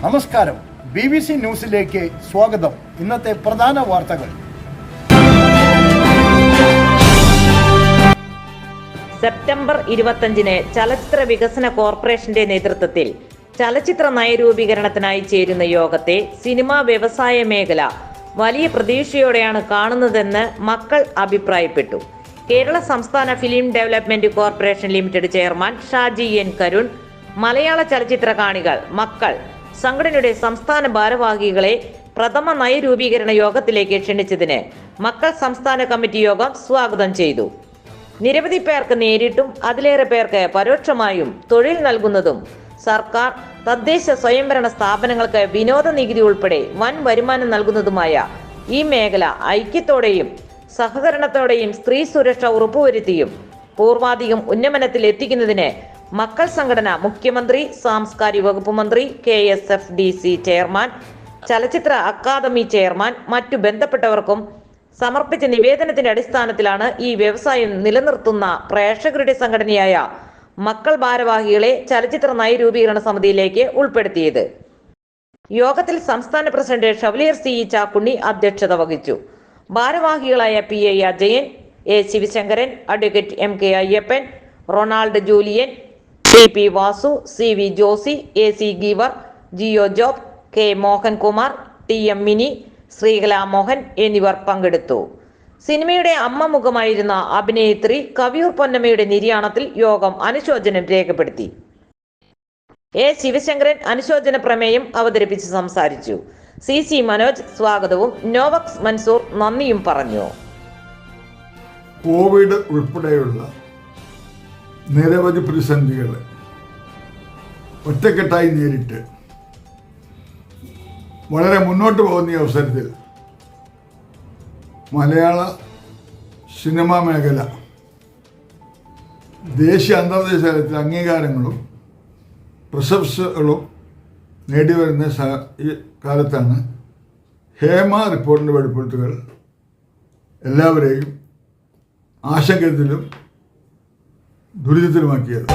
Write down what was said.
നമസ്കാരം, BBC ന്യൂസിലേക്ക് സ്വാഗതം. ഇന്നത്തെ പ്രധാന വാർത്തകൾ. സെപ്റ്റംബർ 25-ന് ചലച്ചിത്ര വികസന കോർപ്പറേഷന്റെ നേതൃത്വത്തിൽ ചലച്ചിത്ര നയരൂപീകരണത്തിനായി ചേരുന്ന യോഗത്തെ സിനിമാ വ്യവസായ മേഖല വലിയ പ്രതീക്ഷയോടെയാണ് കാണുന്നതെന്ന് മക്കൾ അഭിപ്രായപ്പെട്ടു. കേരള സംസ്ഥാന film development corporation limited chairman Shaji N Karun, മലയാള ചലച്ചിത്ര കാണികൾ, മക്കൾ സംഘടനയുടെ സംസ്ഥാന ഭാരവാഹികളെ പ്രഥമ നയരൂപീകരണ യോഗത്തിലേക്ക് ക്ഷണിച്ചതിന് മക്കൾ സംസ്ഥാന കമ്മിറ്റി യോഗം സ്വാഗതം ചെയ്തു. നിരവധി പേർക്ക് നേരിട്ടും അതിലേറെ പേർക്ക് പരോക്ഷമായും തൊഴിൽ നൽകുന്നതും സർക്കാർ, തദ്ദേശ സ്വയംഭരണ സ്ഥാപനങ്ങൾക്ക് വിനോദ നികുതി ഉൾപ്പെടെ വൻ വരുമാനം നൽകുന്നതുമായ ഈ മേഖല ഐക്യത്തോടെയും സഹകരണത്തോടെയും സ്ത്രീ സുരക്ഷ ഉറപ്പുവരുത്തിയും പൂർവാധികം ഉന്നമനത്തിൽ എത്തിക്കുന്നതിന് മക്കൾ സംഘടന മുഖ്യമന്ത്രി, സാംസ്കാരിക വകുപ്പ് മന്ത്രി, KSFDC ചെയർമാൻ, ചലച്ചിത്ര അക്കാദമി ചെയർമാൻ, മറ്റു ബന്ധപ്പെട്ടവർക്കും സമർപ്പിച്ച നിവേദനത്തിന്റെ അടിസ്ഥാനത്തിലാണ് ഈ വ്യവസായം നിലനിർത്തുന്ന പ്രേക്ഷകരുടെ സംഘടനയായ മക്കൾ ഭാരവാഹികളെ ചലച്ചിത്ര നയരൂപീകരണ സമിതിയിലേക്ക് ഉൾപ്പെടുത്തിയത്. യോഗത്തിൽ സംസ്ഥാന പ്രസിഡന്റ് ഷവലിയർ CE ചാക്കുണ്ണി അധ്യക്ഷത വഹിച്ചു. ഭാരവാഹികളായ PA Ajayan, A Sivasankaran, advocate MK Ayyappan, Ronald Julian, CP Vasu, CV Josy, AC Geevar, Jio Job, K Mohankumar, TM Mini, Sreekala Mohan എന്നിവർ പങ്കെടുത്തു. സിനിമയുടെ അമ്മ മുഖമായിരുന്ന അഭിനേത്രി കവിയൂർ പൊന്നമ്മയുടെ നിര്യാണത്തിൽ യോഗം അനുശോചനം രേഖപ്പെടുത്തി. A ശിവശങ്കരൻ അനുശോചന പ്രമേയം അവതരിപ്പിച്ച് സംസാരിച്ചു. CC മനോജ് സ്വാഗതവും നോവക്സ് മൻസൂർ നന്ദിയും പറഞ്ഞു. കോവിഡ് ഉൾപ്പെടെയുള്ള നിരവധി പ്രതിസന്ധികൾ ഒറ്റക്കെട്ടായി നേരിട്ട് വളരെ മുന്നോട്ട് പോകുന്ന ഈ അവസരത്തിൽ മലയാള സിനിമാ മേഖല ദേശീയ അന്തർദേശീയ തലത്തിൽ അംഗീകാരങ്ങളും പ്രശംസകളും നേടിവരുന്ന ഈ കാലത്താണ് ഹേമ റിപ്പോർട്ടിൻ്റെ വെളിപ്പെടുത്തലുകൾ എല്ലാവരെയും ആശങ്കത്തിലും ദുരിതത്തിലുമാക്കിയത്.